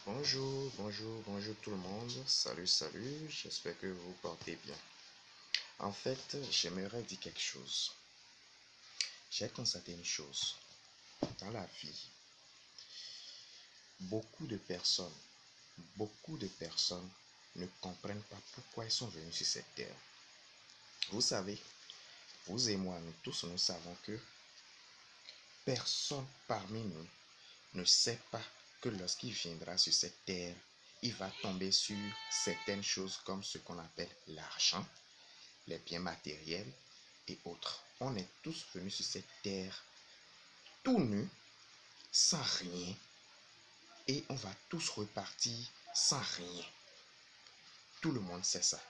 Bonjour tout le monde. Salut, j'espère que vous portez bien. En fait, j'aimerais dire quelque chose. J'ai constaté une chose. Dans la vie, beaucoup de personnes ne comprennent pas pourquoi elles sont venues sur cette terre. Vous savez, vous et moi, nous tous, nous savons que personne parmi nous ne sait pas que lorsqu'il viendra sur cette terre, il va tomber sur certaines choses comme ce qu'on appelle l'argent, les biens matériels et autres. On est tous venus sur cette terre tout nus, sans rien, et on va tous repartir sans rien. Tout le monde sait ça.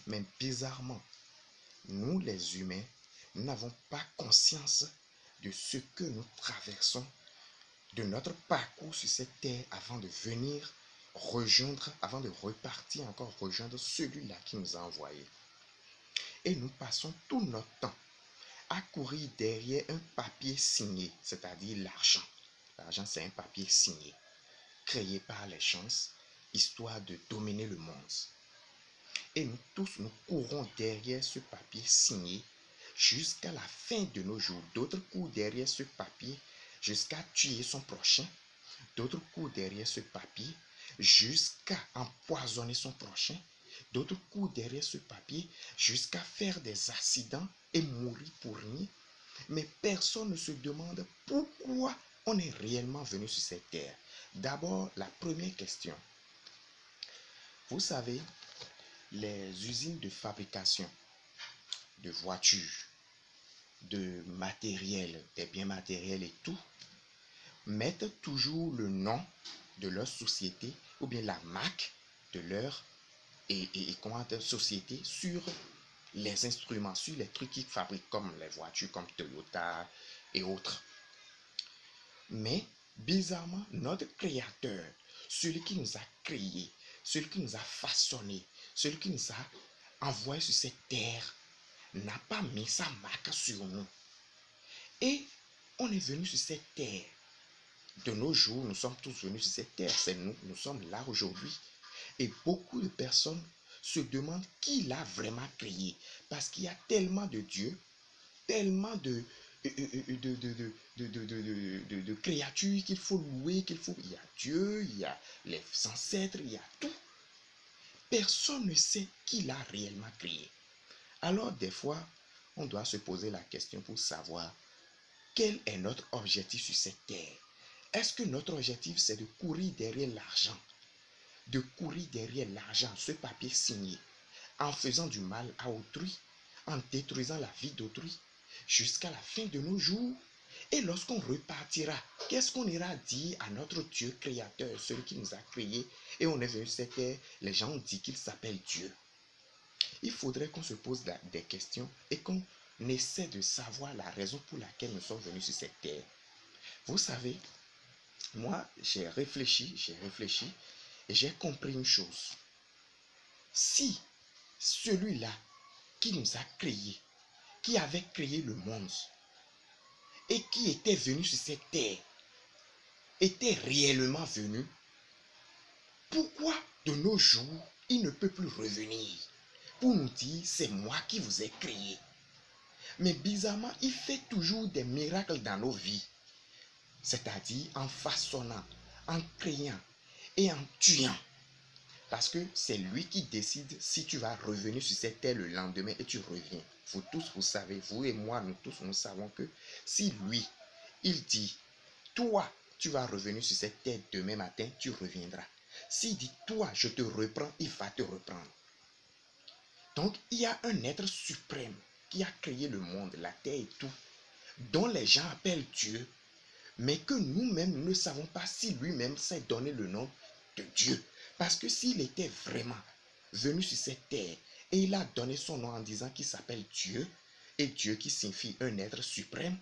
Mais bizarrement, nous les humains, nous n'avons pas conscience de ce que nous traversons, de notre parcours sur cette terre avant de venir rejoindre, avant de repartir encore rejoindre celui-là qui nous a envoyés. Et nous passons tout notre temps à courir derrière un papier signé, c'est-à-dire l'argent. L'argent, c'est un papier signé, créé par les gens, histoire de dominer le monde. Et nous tous, nous courons derrière ce papier signé jusqu'à la fin de nos jours. D'autres courent derrière ce papier jusqu'à tuer son prochain. D'autres courent derrière ce papier jusqu'à empoisonner son prochain. D'autres courent derrière ce papier jusqu'à faire des accidents et mourir pour rien. Mais personne ne se demande pourquoi on est réellement venu sur cette terre. D'abord, la première question. Vous savez, les usines de fabrication de voitures, de matériel, des biens matériels et tout, mettent toujours le nom de leur société ou bien la marque de leur société sur les instruments, sur les trucs qu'ils fabriquent comme les voitures, comme Toyota et autres. Mais bizarrement, notre créateur, celui qui nous a créés, celui qui nous a façonnés, celui qui nous a envoyés sur cette terre, n'a pas mis sa marque sur nous. Et on est venu sur cette terre. De nos jours, nous sommes tous venus sur cette terre. C'est nous sommes là aujourd'hui. Et beaucoup de personnes se demandent qui l'a vraiment créé. Parce qu'il y a tellement de dieux, tellement de créatures qu'il faut louer, il y a Dieu, il y a les ancêtres, il y a tout. Personne ne sait qui l'a réellement créé. Alors des fois, on doit se poser la question pour savoir quel est notre objectif sur cette terre. Est-ce que notre objectif c'est de courir derrière l'argent, ce papier signé, en faisant du mal à autrui, en détruisant la vie d'autrui, jusqu'à la fin de nos jours? Et lorsqu'on repartira, qu'est-ce qu'on ira dire à notre Dieu créateur, celui qui nous a créés? Et on est venu sur cette terre, les gens ont dit qu'il s'appelle Dieu. Il faudrait qu'on se pose des questions et qu'on essaie de savoir la raison pour laquelle nous sommes venus sur cette terre. Vous savez, moi, j'ai réfléchi et j'ai compris une chose. Si celui-là qui nous a créés, qui avait créé le monde et qui était venu sur cette terre, était réellement venu, pourquoi de nos jours il ne peut plus revenir pour nous dire c'est moi qui vous ai créé? Mais bizarrement, il fait toujours des miracles dans nos vies. C'est-à-dire en façonnant, en créant et en tuant. Parce que c'est lui qui décide si tu vas revenir sur cette terre le lendemain et tu reviens. Vous tous, vous savez, vous et moi, nous tous, nous savons que si lui, il dit, toi, tu vas revenir sur cette terre demain matin, tu reviendras. S'il dit, toi, je te reprends, il va te reprendre. Donc, il y a un être suprême qui a créé le monde, la terre et tout, dont les gens appellent Dieu, mais que nous-mêmes nous ne savons pas si lui-même s'est donné le nom de Dieu. Parce que s'il était vraiment venu sur cette terre et il a donné son nom en disant qu'il s'appelle Dieu, et Dieu qui signifie un être suprême,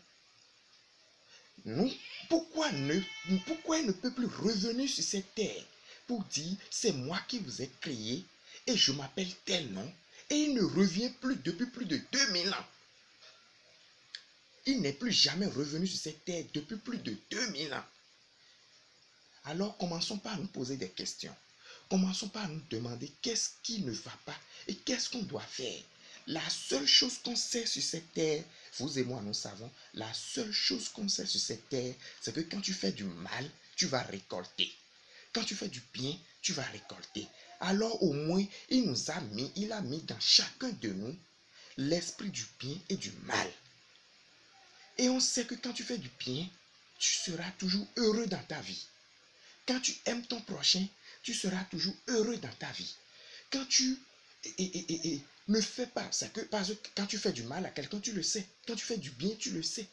pourquoi il ne peut plus revenir sur cette terre pour dire c'est moi qui vous ai créé et je m'appelle tel nom, et il ne revient plus depuis plus de 2000 ans. Il n'est plus jamais revenu sur cette terre depuis plus de 2000 ans. Alors commençons par nous poser des questions. Commençons par nous demander qu'est-ce qui ne va pas et qu'est-ce qu'on doit faire. La seule chose qu'on sait sur cette terre, vous et moi nous savons, la seule chose qu'on sait sur cette terre, c'est que quand tu fais du mal, tu vas récolter. Quand tu fais du bien, tu vas récolter. Alors au moins, il a mis dans chacun de nous l'esprit du bien et du mal. Et on sait que quand tu fais du bien, tu seras toujours heureux dans ta vie. Quand tu aimes ton prochain, tu seras toujours heureux dans ta vie. Quand tu ne fais pas, c'est que parce que quand tu fais du mal à quelqu'un, tu le sais. Quand tu fais du bien, tu le sais.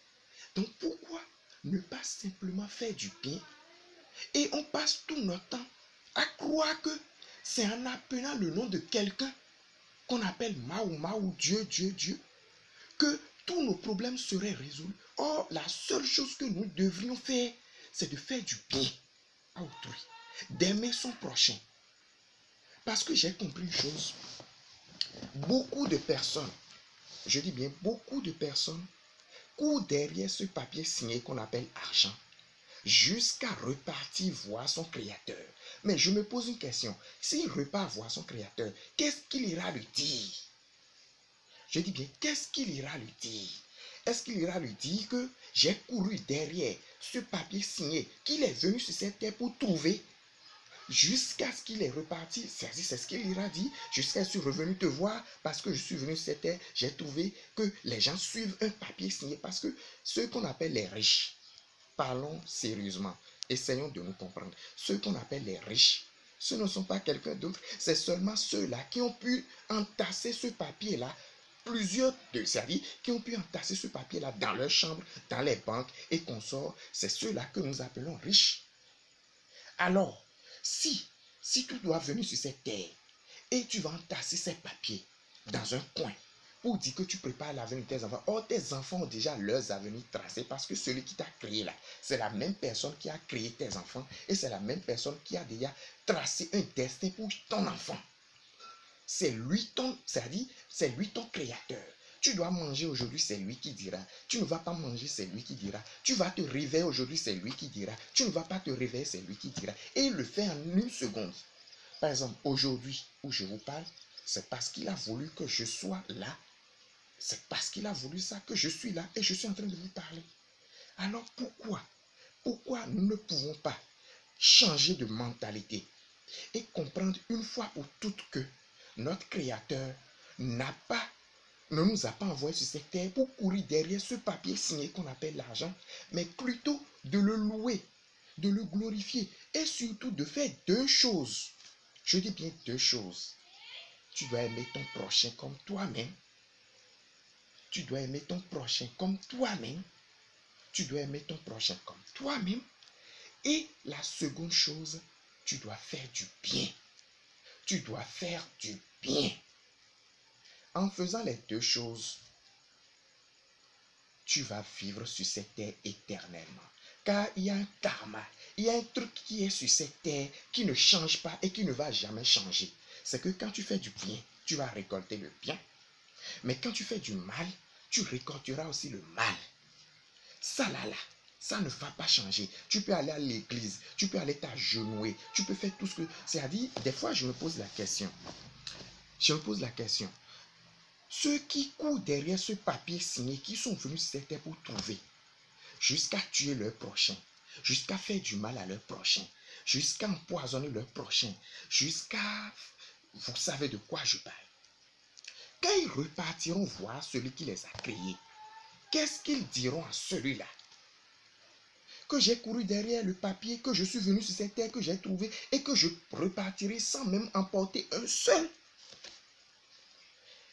Donc pourquoi ne pas simplement faire du bien? Et on passe tout notre temps à croire que c'est en appelant le nom de quelqu'un qu'on appelle Mahoma ou Dieu, Dieu, Dieu, que tous nos problèmes seraient résolus. Or, la seule chose que nous devrions faire, c'est de faire du bien à autrui, d'aimer son prochain. Parce que j'ai compris une chose, beaucoup de personnes, je dis bien beaucoup de personnes, courent derrière ce papier signé qu'on appelle argent, jusqu'à repartir voir son créateur. Mais je me pose une question, s'il repart voir son créateur, qu'est-ce qu'il ira lui dire? Je dis bien, qu'est-ce qu'il ira lui dire? Est-ce qu'il ira lui dire que j'ai couru derrière ce papier signé, qu'il est venu sur cette terre pour trouver, jusqu'à ce qu'il est reparti? C'est ce qu'il ira dire, jusqu'à ce que je suis revenu te voir, parce que je suis venu sur cette terre, j'ai trouvé que les gens suivent un papier signé, parce que ceux qu'on appelle les riches, parlons sérieusement, essayons de nous comprendre, ceux qu'on appelle les riches, ce ne sont pas quelqu'un d'autre, c'est seulement ceux-là qui ont pu entasser ce papier-là, plusieurs de c'est-à-dire qui ont pu entasser ce papier-là dans leur chambre, dans les banques et consorts, c'est ceux-là que nous appelons riches. Alors, si tu dois venir sur cette terre et tu vas entasser ces papiers dans un coin pour dire que tu prépares l'avenir de tes enfants, or tes enfants ont déjà leurs avenirs tracés parce que celui qui t'a créé là, c'est la même personne qui a créé tes enfants et c'est la même personne qui a déjà tracé un destin pour ton enfant. C'est lui ton créateur. Tu dois manger aujourd'hui, c'est lui qui dira. Tu ne vas pas manger, c'est lui qui dira. Tu vas te réveiller aujourd'hui, c'est lui qui dira. Tu ne vas pas te réveiller, c'est lui qui dira. Et il le fait en une seconde. Par exemple, aujourd'hui où je vous parle, c'est parce qu'il a voulu que je sois là. C'est parce qu'il a voulu ça que je suis là et je suis en train de vous parler. Alors pourquoi nous ne pouvons pas changer de mentalité et comprendre une fois pour toutes que notre Créateur ne nous a pas envoyé sur cette terre pour courir derrière ce papier signé qu'on appelle l'argent, mais plutôt de le louer, de le glorifier et surtout de faire deux choses. Je dis bien deux choses. Tu dois aimer ton prochain comme toi-même. Tu dois aimer ton prochain comme toi-même. Tu dois aimer ton prochain comme toi-même. Et la seconde chose, tu dois faire du bien. Tu dois faire du bien. En faisant les deux choses, tu vas vivre sur cette terre éternellement. Car il y a un karma, il y a un truc qui est sur cette terre qui ne change pas et qui ne va jamais changer. C'est que quand tu fais du bien, tu vas récolter le bien. Mais quand tu fais du mal, tu récolteras aussi le mal. Ça là, ça ne va pas changer. Tu peux aller à l'église, tu peux aller t'agenouiller, tu peux faire tout ce que... C'est-à-dire, des fois, je me pose la question. Ceux qui courent derrière ce papier signé, qui sont venus sur cette terre pour trouver, jusqu'à tuer leur prochain, jusqu'à faire du mal à leur prochain, jusqu'à empoisonner leur prochain, jusqu'à... Vous savez de quoi je parle. Quand ils repartiront voir celui qui les a créés, qu'est-ce qu'ils diront à celui-là? Que j'ai couru derrière le papier, que je suis venu sur cette terre, que j'ai trouvé, et que je repartirai sans même emporter un seul.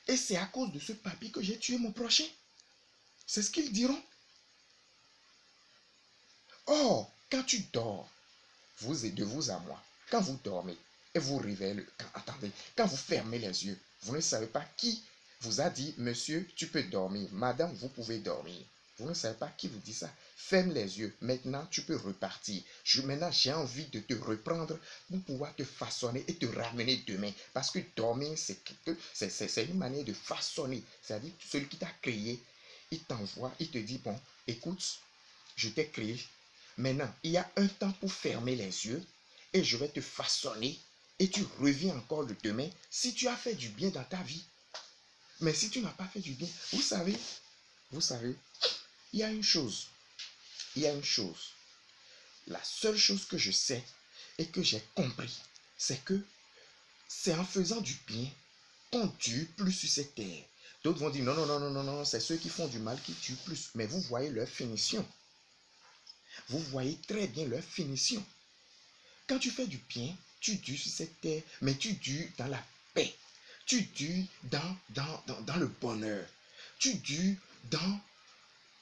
Et c'est à cause de ce papier que j'ai tué mon prochain. C'est ce qu'ils diront. Or, quand tu dors, vous et de vous à moi, quand vous dormez et vous réveillez, quand vous fermez les yeux, vous ne savez pas qui vous a dit, monsieur, tu peux dormir, madame, vous pouvez dormir. Vous ne savez pas qui vous dit ça. Ferme les yeux. Maintenant, tu peux repartir. Maintenant, j'ai envie de te reprendre pour pouvoir te façonner et te ramener demain. Parce que dormir, c'est une manière de façonner. C'est-à-dire, celui qui t'a créé, il t'envoie, il te dit, bon, écoute, je t'ai créé. Maintenant, il y a un temps pour fermer les yeux et je vais te façonner et tu reviens encore le demain si tu as fait du bien dans ta vie. Mais si tu n'as pas fait du bien, vous savez, il y a une chose, la seule chose que je sais et que j'ai compris, c'est que c'est en faisant du bien qu'on tue plus sur cette terre. D'autres vont dire non, non, non, non, non, non, c'est ceux qui font du mal qui tuent plus. Mais vous voyez leur finition. Vous voyez très bien leur finition. Quand tu fais du bien, tu dures sur cette terre, mais tu dures dans la paix. Tu dures dans le bonheur. Tu dures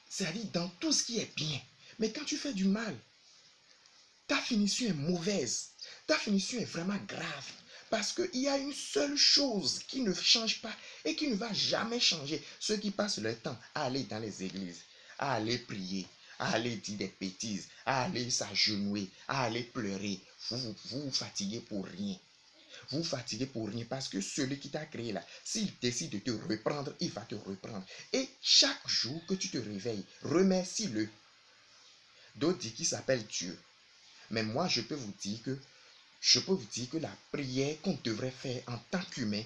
c'est-à-dire dans tout ce qui est bien. Mais quand tu fais du mal, ta finition est mauvaise. Ta finition est vraiment grave. Parce qu'il y a une seule chose qui ne change pas et qui ne va jamais changer. Ceux qui passent leur temps à aller dans les églises, à aller prier, à aller dire des bêtises, à aller s'agenouiller, à aller pleurer. Vous fatiguez pour rien. Vous fatiguez pour rien parce que celui qui t'a créé là, s'il décide de te reprendre, il va te reprendre. Et chaque jour que tu te réveilles, remercie-le. D'autres disent qu'il s'appelle Dieu. Mais moi, je peux vous dire que la prière qu'on devrait faire en tant qu'humain,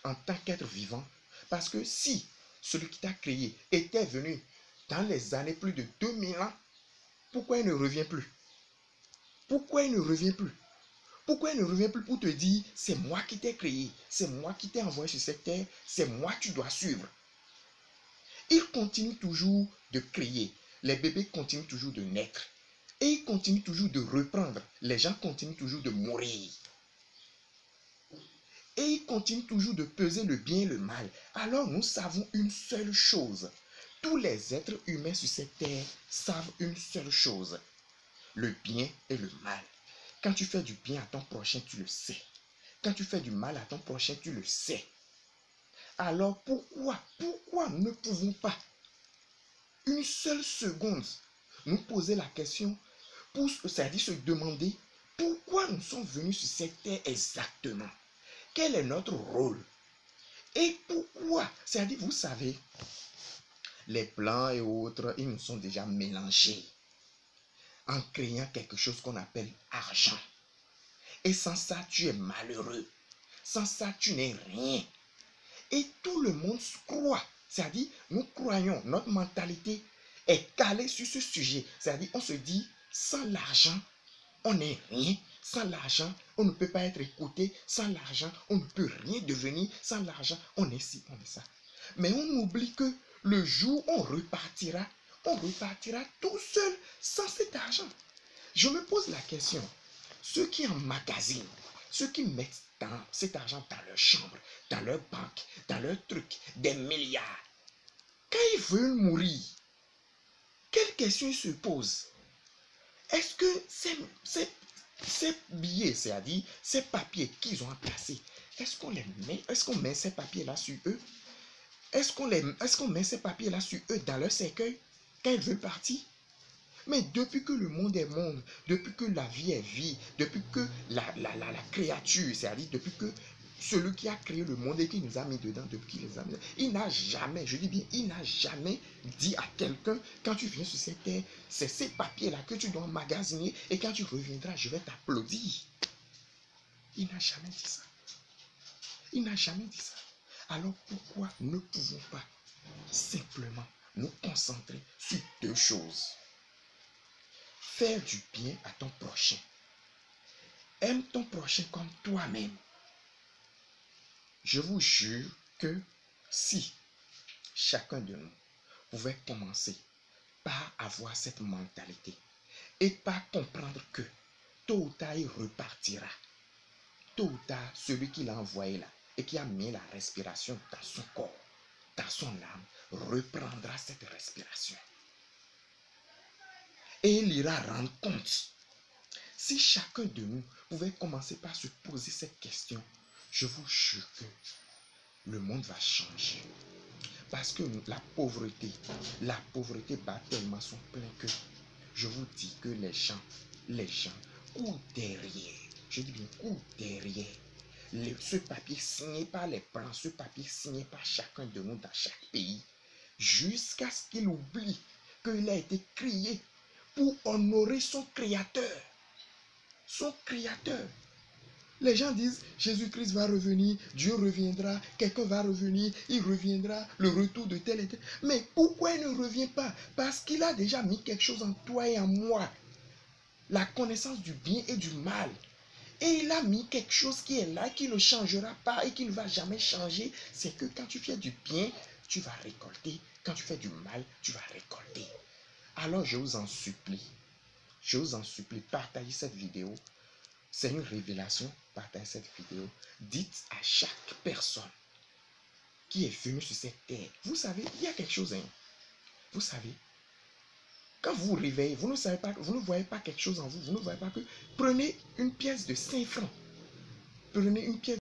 en tant qu'être vivant, parce que si celui qui t'a créé était venu dans les années plus de 2000 ans, pourquoi il ne revient plus? Pourquoi il ne revient plus? Pourquoi il ne revient plus pour te dire, c'est moi qui t'ai créé, c'est moi qui t'ai envoyé sur cette terre, c'est moi que tu dois suivre. Il continue toujours de créer, les bébés continuent toujours de naître. Et il continue toujours de reprendre. Les gens continuent toujours de mourir. Et il continue toujours de peser le bien et le mal. Alors nous savons une seule chose. Tous les êtres humains sur cette terre savent une seule chose. Le bien et le mal. Quand tu fais du bien à ton prochain, tu le sais. Quand tu fais du mal à ton prochain, tu le sais. Alors pourquoi nous ne pouvons pas une seule seconde nous poser la question, c'est-à-dire se demander pourquoi nous sommes venus sur cette terre exactement? Quel est notre rôle? Et pourquoi? C'est-à-dire, vous savez, les plans et autres, ils nous sont déjà mélangés en créant quelque chose qu'on appelle argent. Et sans ça, tu es malheureux. Sans ça, tu n'es rien. Et tout le monde croit. C'est-à-dire, nous croyons, notre mentalité est calée sur ce sujet. C'est-à-dire, on se dit, sans l'argent, on n'est rien. Sans l'argent, on ne peut pas être écouté. Sans l'argent, on ne peut rien devenir. Sans l'argent, on est ci, on est ça. Mais on oublie que le jour où on repartira tout seul sans cet argent. Je me pose la question. Ceux qui emmagasinent, ceux qui mettent cet argent dans leur chambre, dans leur banque, dans leur truc, des milliards, quand ils veulent mourir, quelle question ils se posent? Est-ce que ces billets, c'est-à-dire ces papiers qu'ils ont entassés, est-ce qu'on met ces papiers-là sur eux? Est-ce qu'on met ces papiers-là sur eux dans leur cercueil quand ils veulent partir? Mais depuis que le monde est monde, depuis que la vie est vie, depuis que la créature, c'est-à-dire depuis que celui qui a créé le monde et qui nous a mis dedans, depuis qu'il les a mis dedans, il n'a jamais, je dis bien, il n'a jamais dit à quelqu'un, quand tu viens sur cette terre, c'est ces papiers-là que tu dois emmagasiner et quand tu reviendras, je vais t'applaudir. Il n'a jamais dit ça. Il n'a jamais dit ça. Alors pourquoi ne pouvons pas simplement nous concentrer sur deux choses? Faire du bien à ton prochain. Aime ton prochain comme toi-même. Je vous jure que si chacun de nous pouvait commencer par avoir cette mentalité et par comprendre que tôt ou tard il repartira. Tôt ou tard, celui qui l'a envoyé là et qui a mis la respiration dans son corps, dans son âme, reprendra cette respiration. Et il ira rendre compte. Si chacun de nous pouvait commencer par se poser cette question, je vous jure que le monde va changer. Parce que la pauvreté bat tellement son plein que je vous dis que les gens courent derrière. Je dis bien courent derrière. Ce papier signé par les plans, ce papier signé par chacun de nous dans chaque pays, jusqu'à ce qu'il oublie qu'il a été créé pour honorer son Créateur. Son Créateur. Les gens disent, Jésus-Christ va revenir, Dieu reviendra, quelqu'un va revenir, il reviendra, le retour de tel et tel. Mais pourquoi il ne revient pas? Parce qu'il a déjà mis quelque chose en toi et en moi. La connaissance du bien et du mal. Et il a mis quelque chose qui est là, qui ne changera pas et qui ne va jamais changer. C'est que quand tu fais du bien, tu vas récolter. Quand tu fais du mal, tu vas récolter. Alors je vous en supplie, partagez cette vidéo. C'est une révélation, partagez cette vidéo. Dites à chaque personne qui est venue sur cette terre, vous savez, il y a quelque chose, hein. Vous savez, quand vous vous réveillez, vous ne savez pas, vous ne voyez pas quelque chose en vous, vous ne voyez pas que, prenez une pièce de 5 francs. Prenez une pièce